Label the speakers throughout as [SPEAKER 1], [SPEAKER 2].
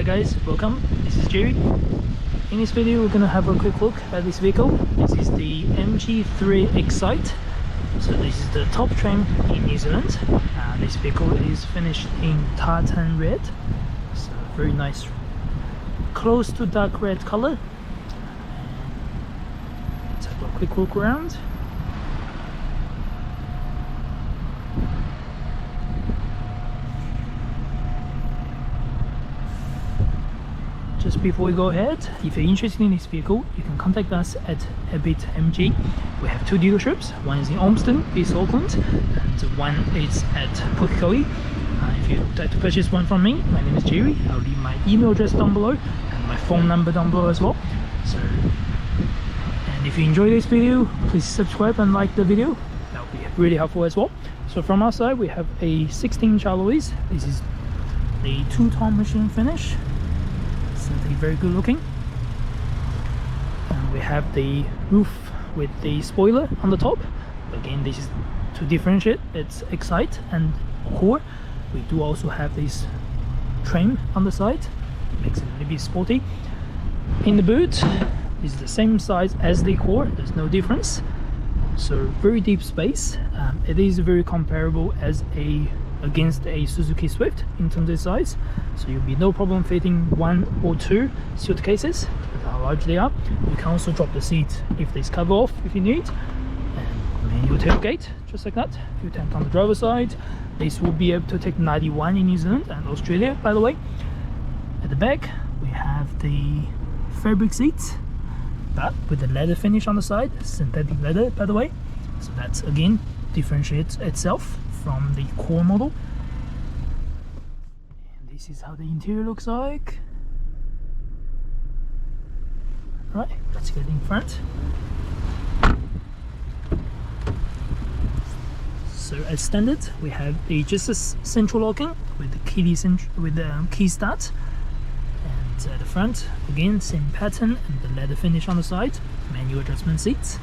[SPEAKER 1] guys, welcome. This is Jerry. In this video we're gonna have a quick look at this vehicle. This is the MG3 Excite. So this is the top trim in New Zealand. This vehicle is finished in tartan red. So very nice, close to dark red color. Let's have a quick look around. Just before we go ahead, if you're interested in this vehicle, you can contact us at Habit MG. We have two dealerships. One is in Auckland, East Auckland, and one is at Pukekohe. If you'd like to purchase one from me, my name is Jerry. I'll leave my email address down below and my phone number down below as well. And if you enjoy this video, please subscribe and like the video. That would be really helpful as well. So from our side, we have a 16-inch alloys. This is the two-tone machine finish. Very good looking. And we have the roof with the spoiler on the top. Again, this is to differentiate, it's Excite and Core. We do also have this trim on the side, makes it a little bit sporty. In the boot, this is the same size as the Core, there's no difference. So very deep space. It is very comparable against a Suzuki Swift in terms of size, so you'll be no problem fitting one or two suitcases. That's how large they are. You can also drop the seat if this cover off if you need, and manual tailgate just like that. Fuel tank on the driver's side. This will be able to take 91 in New Zealand and Australia, by the way. At the back we have the fabric seats, but with the leather finish on the side, synthetic leather, by the way. So that's again differentiates itself from the Core model. And this is how the interior looks like. Right, let's get in front. So as standard, we have just a central locking with the key start. And at the front, again same pattern and the leather finish on the side. Manual adjustment seats.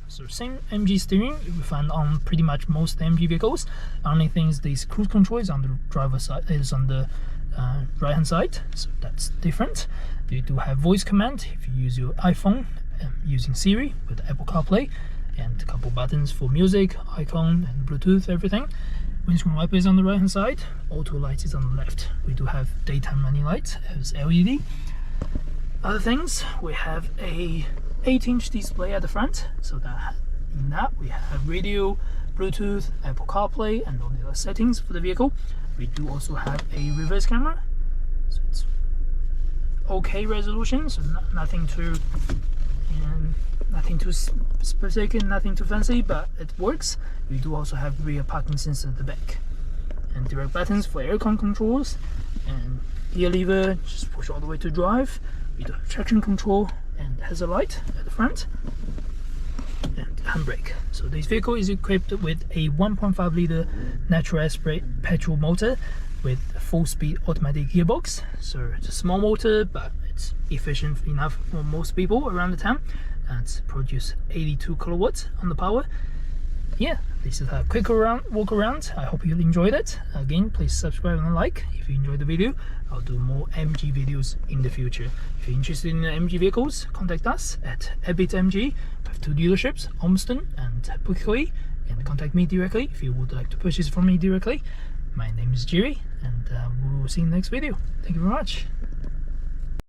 [SPEAKER 1] So same MG steering we find on pretty much most MG vehicles. The only thing is this cruise control is on the driver's side, is on the right hand side, so that's different. You do have voice command if you use your iPhone using Siri with Apple CarPlay, and a couple buttons for music, icon and Bluetooth, everything. Windscreen wiper is on the right hand side, auto lights is on the left. We do have daytime running lights as LED. Other things, we have a 8-inch display at the front, so that in that we have radio, Bluetooth, Apple CarPlay and all the other settings for the vehicle. We do also have a reverse camera, so it's okay resolution, so nothing too specific and nothing too fancy, but it works. We do also have rear parking sensor at the back, and direct buttons for aircon controls, and gear lever, just push all the way to drive. We do have traction control and hazard light at the front and handbrake. So this vehicle is equipped with a 1.5 litre natural aspirate petrol motor with a full speed automatic gearbox. So it's a small motor, but it's efficient enough for most people around the town, and it's produce 82 kilowatts on the power. Yeah, this is a quick walk around. I hope you enjoyed it. Again, please subscribe and like if you enjoyed the video. I'll do more MG videos in the future. If you're interested in MG vehicles, contact us at Habit MG. We have two dealerships, Auckland and Pukekohe, and contact me directly if you would like to purchase from me directly. My name is Jerry, and we will see you in the next video. Thank you very much.